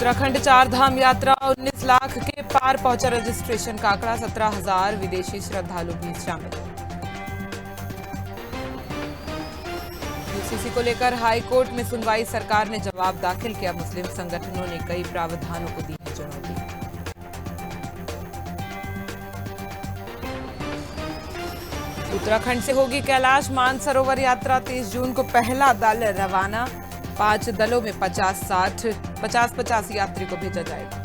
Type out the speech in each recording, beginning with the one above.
उत्तराखंड चार धाम यात्रा 19 लाख के पार पहुंचा। रजिस्ट्रेशन का आंकड़ा 17,000 विदेशी श्रद्धालु भी शामिल। यूसीसी को लेकर हाईकोर्ट में सुनवाई, सरकार ने जवाब दाखिल किया। मुस्लिम संगठनों ने कई प्रावधानों को दी है चुनौती। उत्तराखंड से होगी कैलाश मानसरोवर यात्रा। 30 जून को पहला दल रवाना। 5 दलों में 50-50 यात्री को भेजा जाएगा।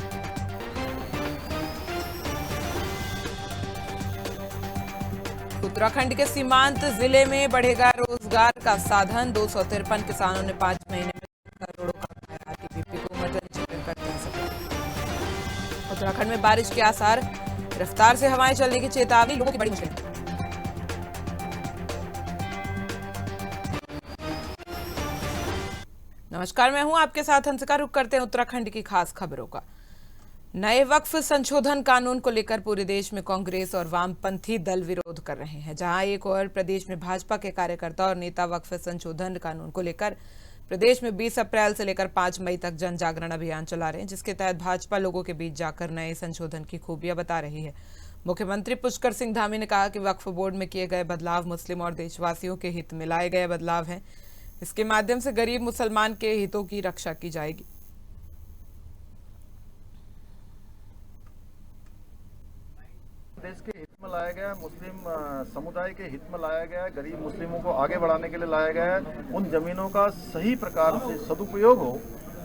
उत्तराखंड के सीमांत जिले में बढ़ेगा रोजगार का साधन। 253 किसानों ने 5 महीने में करोड़ों का खाया। टीपीपी को मटन चिकन करते हैं सप्लाई। उत्तराखंड में बारिश के आसार, रफ्तार से हवाएं चलने की चेतावनी, लोगों की बड़ी मुश्किल। नमस्कार, मैं हूं आपके साथ हंसिका। रुक करते हैं उत्तराखंड की खास खबरों का। नए वक्फ संशोधन कानून को लेकर पूरे देश में कांग्रेस और वामपंथी दल विरोध कर रहे हैं। जहां एक और प्रदेश में भाजपा के कार्यकर्ता और नेता वक्फ संशोधन कानून को लेकर प्रदेश में 20 अप्रैल से लेकर 5 मई तक जन जागरण अभियान चला रहे हैं, जिसके तहत भाजपा लोगों के बीच जाकर नए संशोधन की खूबियां बता रही है। मुख्यमंत्री पुष्कर सिंह धामी ने कहा कि वक्फ बोर्ड में किए गए बदलाव मुस्लिम और देशवासियों के हित में लाए गए बदलाव हैं। इसके माध्यम से गरीब मुसलमान के हितों की रक्षा की जाएगी। देश के हित में लाया गया, मुस्लिम समुदाय के हित में लाया गया, गरीब मुस्लिमों को आगे बढ़ाने के लिए लाया गया है। उन जमीनों का सही प्रकार से सदुपयोग हो,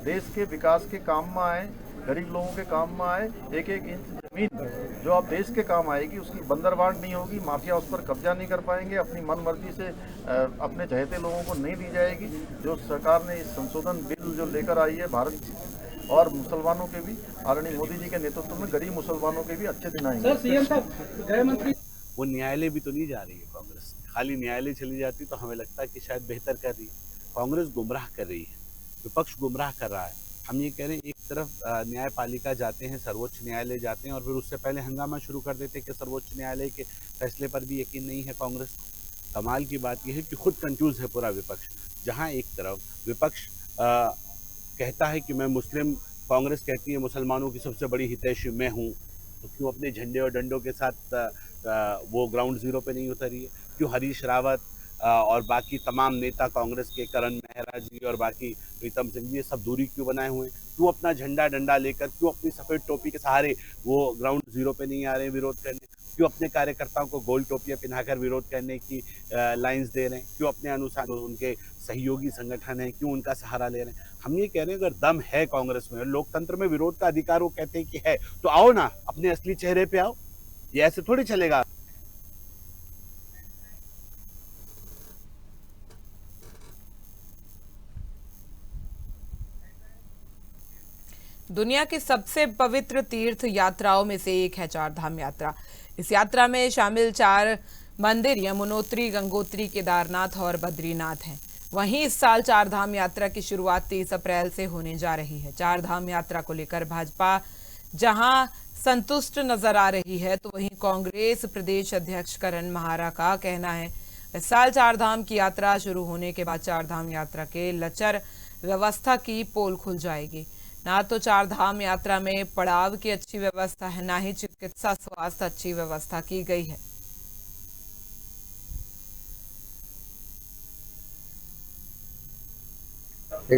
देश के विकास के काम में आए, गरीब लोगों के काम में आए। एक एक इंच जमीन जो अब देश के काम आएगी, उसकी बंदरबांट नहीं होगी, माफिया उस पर कब्जा नहीं कर पाएंगे, अपनी मन मर्जी से अपने चहेते लोगों को नहीं दी जाएगी। जो सरकार ने इस संशोधन बिल जो लेकर आई है, भारत और मुसलमानों के भी, आदरणीय मोदी जी के नेतृत्व में गरीब मुसलमानों के भी अच्छे दिन आएंगे। गृह मंत्री वो न्यायालय भी तो नहीं जा रही है कांग्रेस। खाली न्यायालय चली जाती तो हमें लगता है कि शायद बेहतर कर रही है। कांग्रेस गुमराह कर रही है, विपक्ष गुमराह कर रहा है। हम ये कह रहे हैं, एक तरफ न्यायपालिका जाते हैं, सर्वोच्च न्यायालय जाते हैं और फिर उससे पहले हंगामा शुरू कर देते हैं कि सर्वोच्च न्यायालय के फैसले पर भी यकीन नहीं है कांग्रेस को। कमाल की बात यह है कि खुद कंफ्यूज है पूरा विपक्ष। जहां एक तरफ विपक्ष कहता है कि मैं मुस्लिम, कांग्रेस कहती है मुसलमानों की सबसे बड़ी हितैषी मैं हूँ, तो क्यों अपने झंडे और डंडों के साथ वो ग्राउंड जीरो पे नहीं उतरी है? क्यों हरीश रावत और बाकी तमाम नेता कांग्रेस के, करण मेहरा जी और बाकी प्रीतम सिंह जी, ये सब दूरी क्यों बनाए हुए हैं? क्यों अपना झंडा डंडा लेकर, क्यों अपनी सफ़ेद टोपी के सहारे वो ग्राउंड जीरो पे नहीं आ रहे हैं विरोध करने? क्यों अपने कार्यकर्ताओं को गोल टोपियां पहनाकर विरोध करने की लाइंस दे रहे हैं? क्यों अपने अनुसार उनके सहयोगी संगठन है, क्यों उनका सहारा ले रहे हैं? हम ये कह रहे हैं, अगर दम है कांग्रेस में, लोकतंत्र में विरोध का अधिकार वो कहते हैं कि है, तो आओ ना, अपने असली चेहरे पे आओ। ये ऐसे थोड़ी चलेगा। दुनिया की सबसे पवित्र तीर्थ यात्राओं में से एक है चार धाम यात्रा। इस यात्रा में शामिल 4 मंदिर यमुनोत्री, गंगोत्री, केदारनाथ और बद्रीनाथ हैं। वहीं इस साल चार धाम यात्रा की शुरुआत 30 अप्रैल से होने जा रही है। चार धाम यात्रा को लेकर भाजपा जहां संतुष्ट नजर आ रही है, तो वहीं कांग्रेस प्रदेश अध्यक्ष करण महारा का कहना है, इस साल चार धाम की यात्रा शुरू होने के बाद चार धाम यात्रा के लचर व्यवस्था की पोल खुल जाएगी। ना तो चार धाम यात्रा में पड़ाव की अच्छी व्यवस्था है, ना ही चिकित्सा स्वास्थ्य अच्छी व्यवस्था की गई है।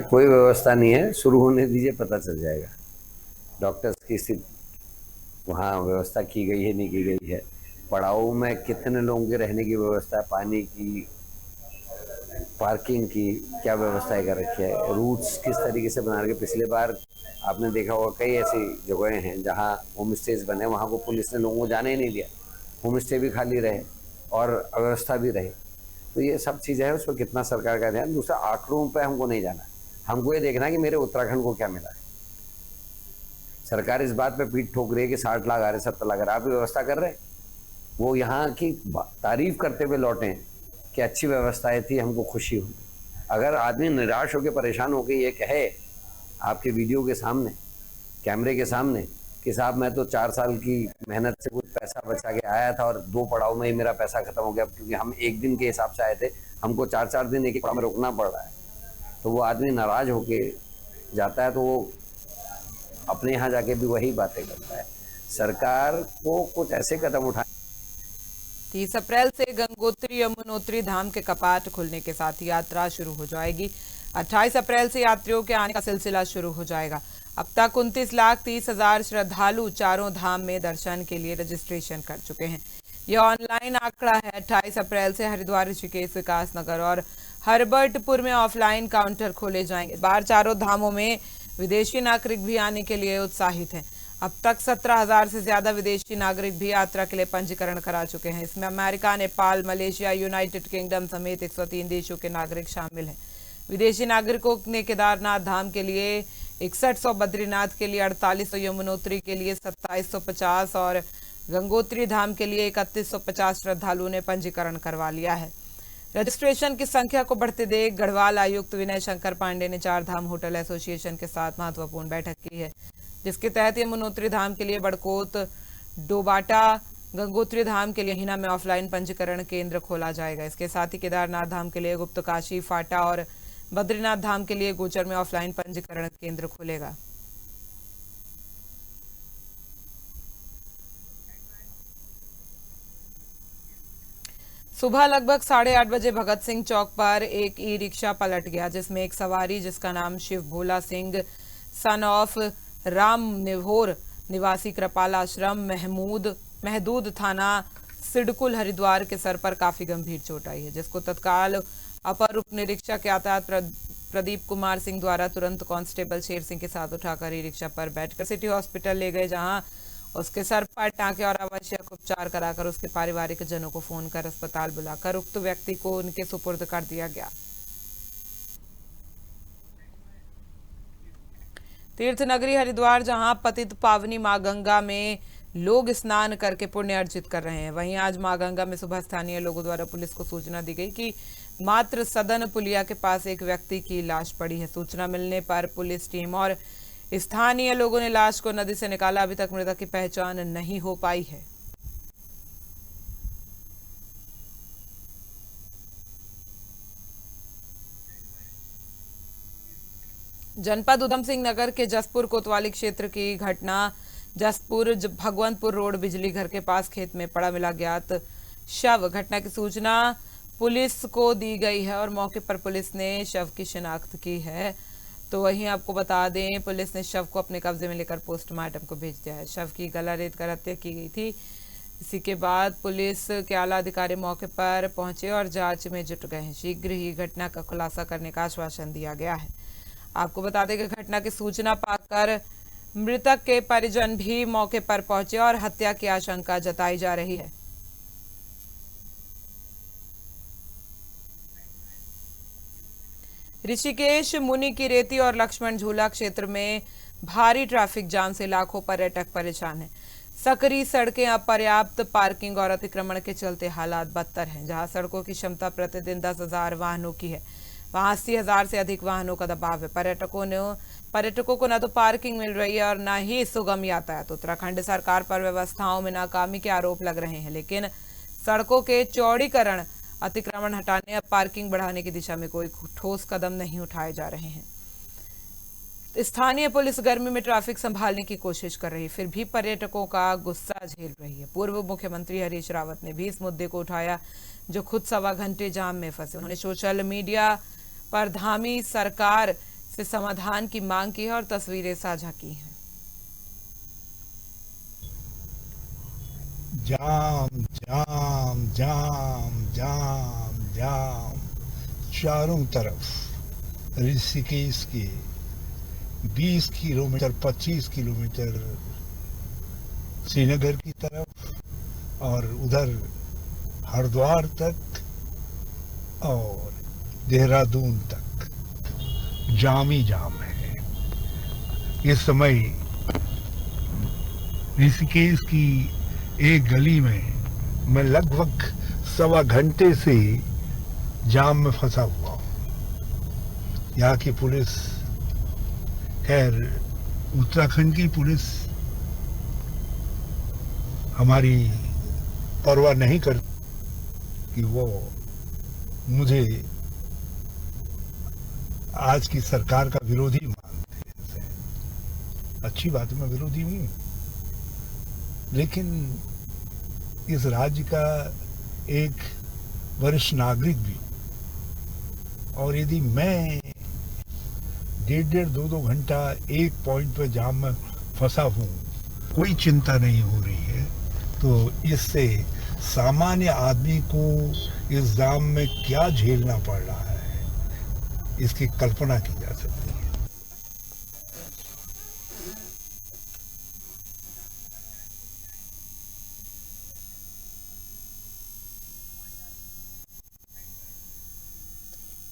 कोई व्यवस्था नहीं है, शुरू होने दीजिए, पता चल जाएगा। डॉक्टर्स की स्थिति वहाँ व्यवस्था की गई है, नहीं की गई है। पड़ाव में कितने लोगों के रहने की व्यवस्था, पानी की, पार्किंग की क्या व्यवस्था कर रखी है, रूट्स किस तरीके से बना रखे। पिछले बार आपने देखा होगा, कई ऐसी जगहें हैं जहाँ होम स्टेज बने, वहाँ को पुलिस ने लोगों को जाने ही नहीं दिया, होम स्टे भी खाली रहे और अव्यवस्था भी रही। तो ये सब चीज़ें हैं, उस पर कितना सरकार का ध्यान। दूसरा, आंकड़ों पर हमको नहीं जाना, हमको ये देखना है कि मेरे उत्तराखंड को क्या मिला है। सरकार इस बात पे पीठ ठोक रही है कि 60 लाख आ रहे, 70 लाख आ रहे, आप व्यवस्था कर रहे हैं। वो यहाँ की तारीफ करते हुए लौटे कि अच्छी व्यवस्थाएं थी, हमको खुशी हुई। अगर आदमी निराश होकर, परेशान होकर ये कहे आपके वीडियो के सामने, कैमरे के सामने कि साहब मैं तो 4 साल की मेहनत से कुछ पैसा बचा के आया था और 2 पड़ाव में ही मेरा पैसा खत्म हो गया, क्योंकि हम एक दिन के हिसाब से आए थे, हमको 4-4 दिन एक पड़ाव में रुकना पड़ रहा है, तो वो आदमी नाराज होके जाता है, तो वो अपने यहाँ जाके भी वही बातें करता है। सरकार को कुछ ऐसे कदम उठा 30 अप्रैल से गंगोत्री यमुनोत्री धाम के कपाट खुलने के साथ ही यात्रा शुरू हो जाएगी। 28 अप्रैल से यात्रियों के आने का सिलसिला शुरू हो जाएगा। अब तक 29,30,000 श्रद्धालु चारों धाम में दर्शन के लिए रजिस्ट्रेशन कर चुके हैं। यह ऑनलाइन आंकड़ा है। 28 अप्रैल से हरिद्वार, ऋषिकेश, विकासनगर और हरबर्टपुर में ऑफलाइन काउंटर खोले जाएंगे। बाहर चारों धामों में विदेशी नागरिक भी आने के लिए उत्साहित हैं। अब तक 17,000 से ज्यादा विदेशी नागरिक भी यात्रा के लिए पंजीकरण करा चुके हैं। इसमें America, Nepal, Malaysia, United kingdom समेत 103 देशों के नागरिक शामिल हैं। विदेशी नागरिकों ने केदारनाथ धाम के लिए 6100, बद्रीनाथ के लिए 4800, यमुनोत्री के लिए 2750 और गंगोत्री धाम के लिए 3150 श्रद्धालुओं ने पंजीकरण करवा लिया है। रजिस्ट्रेशन की संख्या को बढ़ते देख गढ़वाल आयुक्त विनय शंकर पांडे ने 4 धाम होटल एसोसिएशन के साथ महत्वपूर्ण बैठक की है, जिसके तहत यमुनोत्री धाम के लिए बड़कोत, डोबाटा, गंगोत्री धाम के लिए हिना में ऑफलाइन पंजीकरण केंद्र खोला जाएगा। इसके साथ ही केदारनाथ धाम के लिए गुप्तकाशी, फाटा और बद्रीनाथ धाम के लिए गोचर में ऑफलाइन पंजीकरण केंद्र खुलेगा। सुबह लगभग 8:30 बजे भगत सिंह चौक पर एक ई रिक्शा पलट गया, जिसमें एक सवारी जिसका नाम शिव भोला सिंह सन ऑफ राम निभोर निवासी कृपाला आश्रम महदूद थाना सिडकुल हरिद्वार के सर पर काफी गंभीर चोट आई है, जिसको तत्काल अपर उप निरीक्षक यातायात प्रदीप कुमार सिंह द्वारा तुरंत कांस्टेबल शेर सिंह के साथ उठाकर ई रिक्शा पर बैठकर सिटी हॉस्पिटल ले गए, जहां उसके सर पर टांके और आवश्यक उपचार कराकर उसके पारिवारिक जनों को फोन कर अस्पताल बुलाकर उक्त व्यक्ति को उनके सुपुर्द कर दिया गया। तीर्थ नगरी हरिद्वार, जहां पतित पावनी मां गंगा में लोग स्नान करके पुण्य अर्जित कर रहे हैं, वहीं आज मां गंगा में सुबह स्थानीय लोगों द्वारा पुलिस को सूचना दी गई कि मात्र सदन पुलिया के पास एक व्यक्ति की लाश पड़ी है। सूचना मिलने पर पुलिस टीम और स्थानीय लोगों ने लाश को नदी से निकाला। अभी तक मृतक की पहचान नहीं हो पाई है। जनपद उधम सिंह नगर के जसपुर कोतवाली क्षेत्र की घटना। जसपुर भगवंतपुर रोड बिजली घर के पास खेत में पड़ा मिला ज्ञात शव। घटना की सूचना पुलिस को दी गई है और मौके पर पुलिस ने शव की शिनाख्त की है। तो वहीं आपको बता दें, पुलिस ने शव को अपने कब्जे में लेकर पोस्टमार्टम को भेज दिया है। शव की गला रेत कर हत्या की गई थी। इसी के बाद पुलिस के आला अधिकारी मौके पर पहुंचे और जांच में जुट गए हैं। शीघ्र ही घटना का खुलासा करने का आश्वासन दिया गया है। आपको बता दें कि घटना की सूचना पाकर मृतक के परिजन भी मौके पर पहुंचे और हत्या की आशंका जताई जा रही है। ऋषिकेश, मुनि की रेती और लक्ष्मण झूला क्षेत्र में भारी ट्रैफिक जाम से लाखों पर्यटक परेशान हैं। सकरी सड़कें अपर्याप्त पार्किंग और अतिक्रमण के चलते हालात बदतर हैं। जहां सड़कों की क्षमता प्रतिदिन 10,000 वाहनों की है, वहां 80,000 से अधिक वाहनों का दबाव है। पर्यटकों को न तो पार्किंग मिल रही है और न ही सुगम यातायात। उत्तराखंड सरकार पर व्यवस्थाओं में नाकामी के आरोप लग रहे हैं, लेकिन सड़कों के चौड़ीकरण, अतिक्रमण हटाने या पार्किंग बढ़ाने की दिशा में कोई ठोस कदम नहीं उठाए जा रहे हैं। स्थानीय पुलिस गर्मी में ट्रैफिक संभालने की कोशिश कर रही, फिर भी पर्यटकों का गुस्सा झेल रही है। पूर्व मुख्यमंत्री हरीश रावत ने भी इस मुद्दे को उठाया, जो खुद 1.25 घंटे जाम में फंसे। उन्होंने सोशल मीडिया पर धामी सरकार से समाधान की मांग की है और तस्वीरें साझा की हैं। जाम जाम जाम जाम जाम चारों तरफ। ऋषिकेश के 20 किलोमीटर 25 किलोमीटर श्रीनगर की तरफ और उधर हरिद्वार तक और देहरादून तक जाम ही जाम है। इस समय ऋषिकेश की एक गली में मैं लगभग 1.25 घंटे से जाम में फंसा हुआ हूँ। यहाँ की पुलिस, खैर उत्तराखंड की पुलिस हमारी परवाह नहीं करती कि वो मुझे आज की सरकार का विरोधी मानते हैं। अच्छी बात है, मैं विरोधी हूँ, लेकिन इस राज्य का एक वरिष्ठ नागरिक भी हूं, और यदि मैं 1.5-2 घंटा एक पॉइंट पे जाम में फंसा हूँ, कोई चिंता नहीं हो रही है, तो इससे सामान्य आदमी को इस जाम में क्या झेलना पड़ रहा है, इसकी कल्पना की जा सकती है।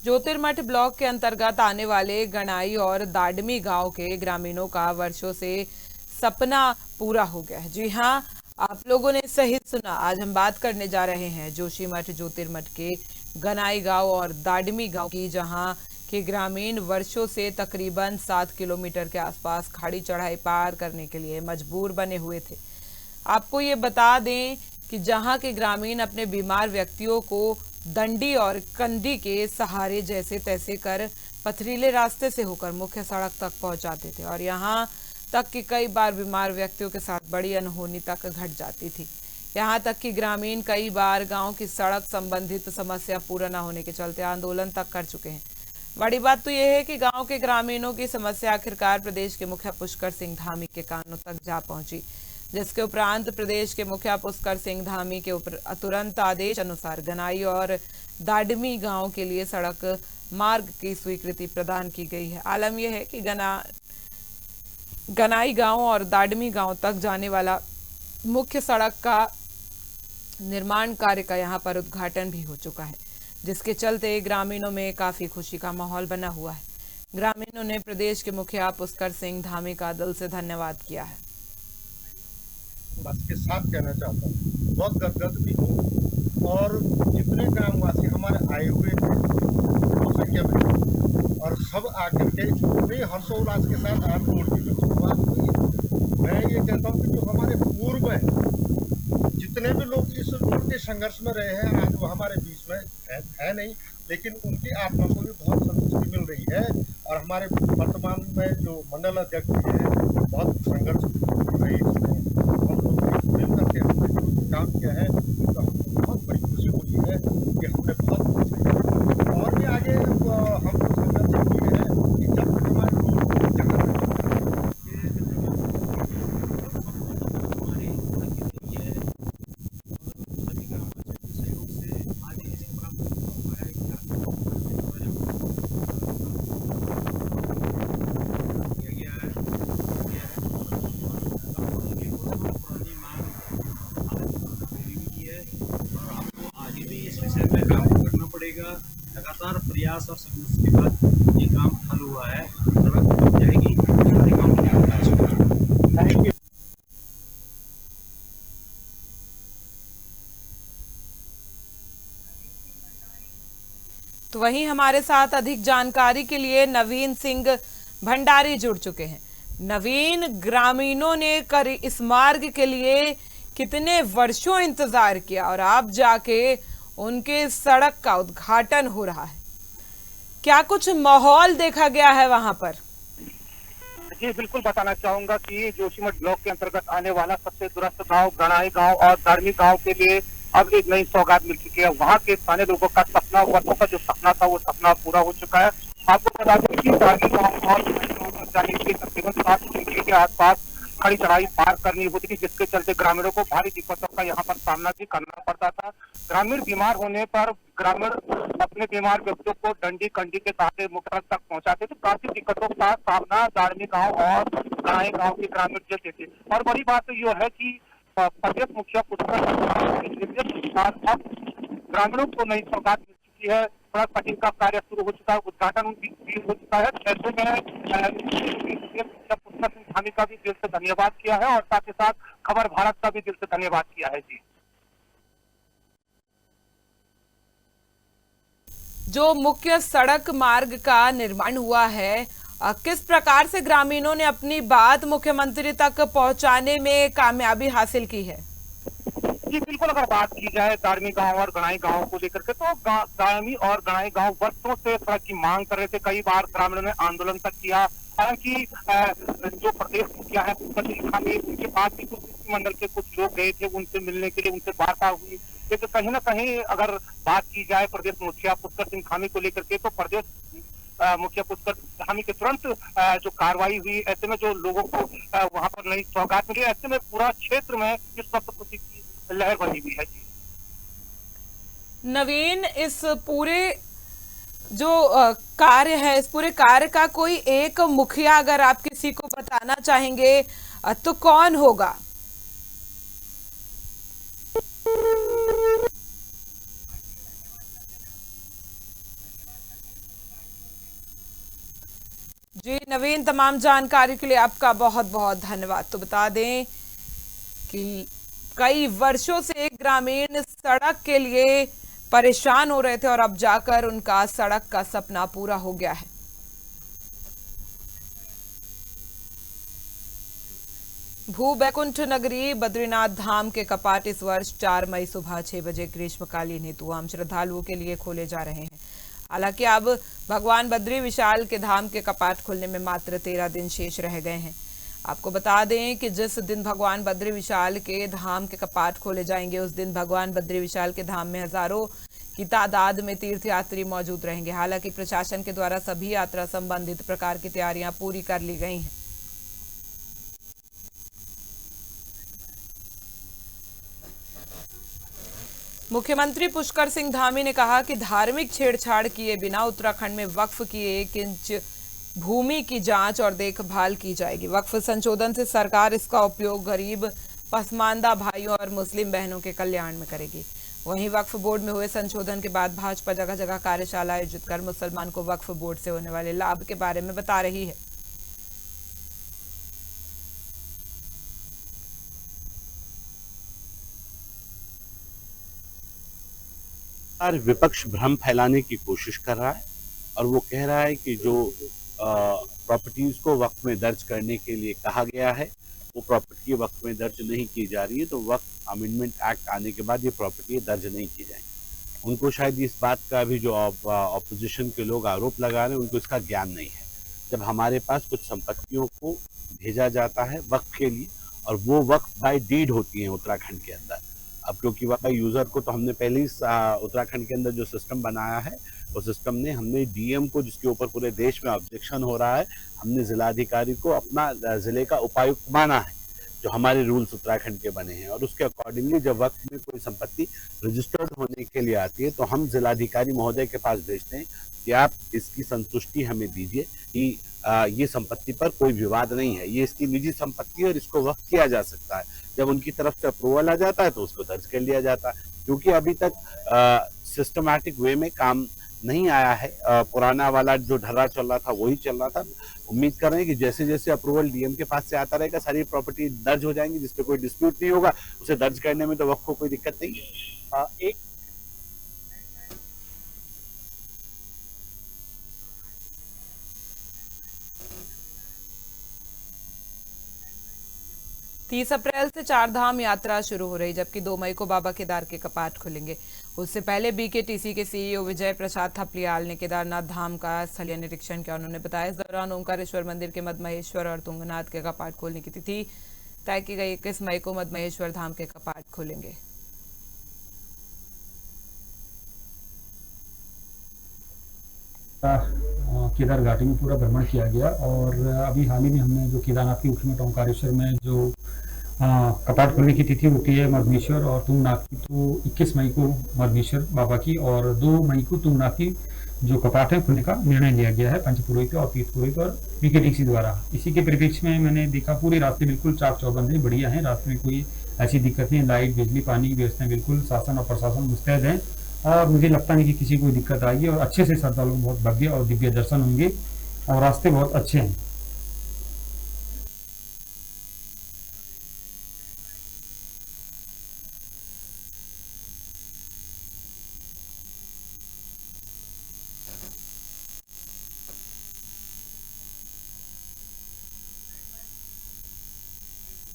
ज्योतिर्मठ ब्लॉक के अंतर्गत आने वाले गणाई और दाडमी गांव के ग्रामीणों का वर्षों से सपना पूरा हो गया है। जी हां, आप लोगों ने सही सुना। आज हम बात करने जा रहे हैं जोशीमठ ज्योतिर्मठ के गनाई गांव और दाडमी गांव की, जहां के ग्रामीण वर्षों से तकरीबन 7 किलोमीटर के आसपास खाड़ी चढ़ाई पार करने के लिए मजबूर बने हुए थे। आपको ये बता दें कि जहां के ग्रामीण अपने बीमार व्यक्तियों को दंडी और कंडी के सहारे जैसे तैसे कर पथरीले रास्ते से होकर मुख्य सड़क तक पहुंचाते थे, और यहां तक कि कई बार बीमार व्यक्तियों के साथ बड़ी अनहोनी तक घट जाती थी। यहां तक कि ग्रामीण कई बार गांव की सड़क संबंधित समस्या पूरा न होने के चलते आंदोलन तक कर चुके हैं। बड़ी बात तो यह है कि गांव के ग्रामीणों की समस्या आखिरकार प्रदेश के मुखिया पुष्कर सिंह धामी के कानों तक जा पहुंची, जिसके उपरांत प्रदेश के मुखिया पुष्कर सिंह धामी के तुरंत आदेश अनुसार गनाई और दाडमी गांव के लिए सड़क मार्ग की स्वीकृति प्रदान की गई है। आलम यह है कि गनाई गांव और दाडमी गांव तक जाने वाला मुख्य सड़क का निर्माण कार्य का यहां पर उद्घाटन भी हो चुका है, जिसके चलते ग्रामीणों में काफी खुशी का माहौल बना हुआ है। ग्रामीणों ने प्रदेश के मुखिया पुष्कर सिंह धामी का दिल से धन्यवाद किया है। बस के साथ कहना चाहता हूँ, बहुत गदगद भी हूँ, और जितने ग्रामवासी हमारे आए हुए थे संख्या में, और सब आकर के बड़े हर्षोल्लास के साथ आज रोड की जो शुरुआत हुई। मैं ये कहता हूँ कि जो हमारे पूर्व में जितने भी लोग इस रोड के संघर्ष में रहे हैं, आज वो हमारे बीच में है नहीं, लेकिन उनकी आत्मा को भी बहुत संतुष्टि मिल रही है। और हमारे वर्तमान में जो मंडल अध्यक्ष हैं, बहुत संघर्ष रही मिल करके हमने जो काम किया है, तो हमको बहुत बड़ी खुशी हुई है कि हमने बहुत कुछ किया। और भी आगे हमको संघर्ष किए हैं कि जब हमारे लोग लगातार प्रयास और संघर्ष के बाद ये काम हल हुआ है। सड़क बन जाएगी, सारे काम का विकास होगा। Thank you. तो वहीं हमारे साथ अधिक जानकारी के लिए नवीन सिंह भंडारी जुड़ चुके हैं। नवीन, ग्रामीणों ने इस मार्ग के लिए कितने वर्षों इंतजार किया, और आप जाके उनके सड़क का उद्घाटन हो रहा है, क्या कुछ माहौल देखा गया है वहां पर? जी बिल्कुल बताना चाहूंगा कि जोशीमठ ब्लॉक के अंतर्गत आने वाला सबसे दूरस्थ गांव गणाई गांव और दाडमी गांव के लिए अब एक नई सौगात मिल चुकी है। वहां के स्थानीय लोगों का सपना, वर्षों का जो सपना था, वो सपना पूरा हो चुका है। आपको बता दें कि दाडमी गांव और तकरीबन 7 किलोमीटर के आसपास खड़ी चढ़ाई पार करनी होती थी, जिसके चलते ग्रामीणों को भारी दिक्कतों का यहाँ पर सामना भी करना पड़ता था। ग्रामीण बीमार होने पर ग्रामीण अपने बीमार व्यक्तियों को डंडी कंडी के सहारे मुख्य तक पहुंचाते थे। काफी दिक्कतों का सामना दाडमी गांव और गणाई गांव के ग्रामीण झेलते थे। और बड़ी बात तो यह है कि प्रदेश मुखिया पुष्कर अब ग्रामीणों को नई सौगात मिल चुकी है। सड़क कटिंग का कार्य शुरू हो चुका है, उद्घाटन भी हो चुका है। ऐसे में पुष्कर सिंह धामी का भी दिल से धन्यवाद किया है, और साथ ही साथ खबर भारत का भी दिल से धन्यवाद किया है। जी, जो मुख्य सड़क मार्ग का निर्माण हुआ है, किस प्रकार से ग्रामीणों ने अपनी बात मुख्यमंत्री तक पहुंचाने में कामयाबी हासिल की है? जी बिल्कुल, अगर बात की जाए दाडमी गांव और गणाई गांव को लेकर के, तो दाडमी और गणाई गांव वर्षों से सड़क की मांग कर रहे थे। कई बार ग्रामीणों ने आंदोलन तक किया, हालांकि जो प्रदेश मुखिया है पुष्कर सिंह धामी, उनके पास भी कुछ मंडल के कुछ लोग गए थे उनसे मिलने के लिए, उनसे वार्ता हुई। लेकिन कहीं ना कहीं अगर बात की जाए प्रदेश मुखिया पुष्कर सिंह धामी को लेकर के, तो प्रदेश मुखिया पुष्कर धामी के तुरंत जो कार्रवाई हुई, ऐसे में जो लोगों को वहां पर नई सौगात मिली, ऐसे में पूरा क्षेत्र में इस वक्त खुशी की लहर बनी हुई है। जी नवीन, इस पूरे जो कार्य है, इस पूरे कार्य का कोई एक मुखिया अगर आप किसी को बताना चाहेंगे तो कौन होगा? जी नवीन, तमाम जानकारी के लिए आपका बहुत बहुत धन्यवाद। तो बता दें कि कई वर्षों से ग्रामीण सड़क के लिए परेशान हो रहे थे और अब जाकर उनका सड़क का सपना पूरा हो गया है। भू बैकुंठ नगरी बद्रीनाथ धाम के कपाट इस वर्ष 4 मई सुबह 6 बजे ग्रीष्मकालीन हेतु आम श्रद्धालुओं के लिए खोले जा रहे हैं। हालांकि अब भगवान बद्री विशाल के धाम के कपाट खुलने में मात्र 13 दिन शेष रह गए हैं। आपको बता दें कि जिस दिन भगवान बद्री विशाल के धाम के कपाट खोले जाएंगे, उस दिन भगवान बद्री विशाल के धाम में हजारों की तादाद में तीर्थयात्री मौजूद रहेंगे। हालांकि प्रशासन के द्वारा सभी यात्रा संबंधित प्रकार की तैयारियां पूरी कर ली गई हैं। मुख्यमंत्री पुष्कर सिंह धामी ने कहा कि धार्मिक छेड़छाड़ किए बिना उत्तराखंड में वक्फ की 1 इंच भूमि की जांच और देखभाल की जाएगी। वक्फ संशोधन से सरकार इसका उपयोग गरीब पसमानदा भाइयों और मुस्लिम बहनों के कल्याण में करेगी। वहीं वक्फ बोर्ड में हुए संशोधन के बाद भाजपा जगह जगह कार्यशाला आयोजित कर मुसलमान को वक्फ बोर्ड से होने वाले लाभ के बारे में बता रही है। विपक्ष भ्रम फैलाने की कोशिश कर रहा है और वो कह रहा है कि जो प्रॉपर्टीज को वक्फ में दर्ज करने के लिए कहा गया है वो प्रॉपर्टी वक्फ में दर्ज नहीं की जा रही है, तो वक्फ अमेंडमेंट एक्ट आने के बाद ये प्रॉपर्टी दर्ज नहीं की जाएंगी। उनको शायद इस बात का भी जो ऑपोजिशन के लोग आरोप लगा रहे हैं उनको इसका ज्ञान नहीं है। जब हमारे पास कुछ संपत्तियों को भेजा जाता है वक्फ के लिए और वो वक्फ बाय डीड होती है उत्तराखंड के अंदर, अब क्योंकि वह यूजर को तो हमने पहले ही उत्तराखंड के अंदर जो सिस्टम बनाया है उस सिस्टम ने हमने डीएम को, जिसके ऊपर पूरे देश में ऑब्जेक्शन हो रहा है, हमने जिलाधिकारी को अपना जिले का उपायुक्त माना है, जो हमारे रूल्स उत्तराखंड के बने हैं। और उसके अकॉर्डिंगली जब वक्त में कोई संपत्ति रजिस्टर्ड होने के लिए आती है तो हम जिलाधिकारी महोदय के पास भेजते हैं कि आप इसकी संतुष्टि हमें दीजिए कि ये संपत्ति पर कोई विवाद नहीं है, ये इसकी निजी संपत्ति है और इसको वक्त किया जा सकता है। जब उनकी तरफ से अप्रूवल आ जाता है तो उसको दर्ज कर लिया जाता है। क्योंकि अभी तक सिस्टमैटिक वे में काम नहीं आया है, पुराना वाला जो ढर्रा चल रहा था वही चल रहा था। उम्मीद कर रहे हैं कि जैसे जैसे अप्रूवल डीएम के पास से आता रहेगा सारी प्रॉपर्टी दर्ज हो जाएंगी, जिसपे कोई डिस्प्यूट नहीं होगा। उसे दर्ज करने में तो वक्त को कोई दिक्कत नहीं है। एक 30 अप्रैल से 4 धाम यात्रा शुरू हो रही, जबकि 2 मई को बाबा केदार के कपाट खुलेंगे। उससे पहले बीकेटीसी के सीईओ विजय प्रसाद थपलियाल ने केदारनाथ धाम का स्थलीय निरीक्षण किया। उन्होंने बताया इस दौरान ओंकारेश्वर मंदिर के मदमहेश्वर और तुंगनाथ के कपाट खोलने की तिथि तय की गई। 21 मई को मदमहेश्वर धाम के कपाट खुलेंगे। केदार घाटी में पूरा भ्रमण किया गया और अभी हाल ही में हमने जो केदारनाथ की उखीमठ ओंकारेश्वर में जो कपाट खुलने की तिथि होती है मदमेश्वर और तुंगनाथ की, तो 21 मई को मदमेश्वर बाबा की और 2 मई को तुंगनाथ की जो कपाट है खुलने का निर्णय लिया गया है पंचपुरोहित और तीर्थपुरोहित और बीकेटीसी द्वारा। इसी के परिप्रेक्ष्य में मैंने देखा पूरे रास्ते बिल्कुल चाक चौबंद है, बढ़िया है, रास्ते में कोई ऐसी दिक्कत नहीं, लाइट बिजली पानी की व्यवस्थाएं बिल्कुल शासन और प्रशासन मुस्तैद है और मुझे लगता नहीं कि किसी को दिक्कत आएगी और अच्छे से श्रद्धालुओं को बहुत भव्य और दिव्य दर्शन होंगे और रास्ते बहुत अच्छे हैं।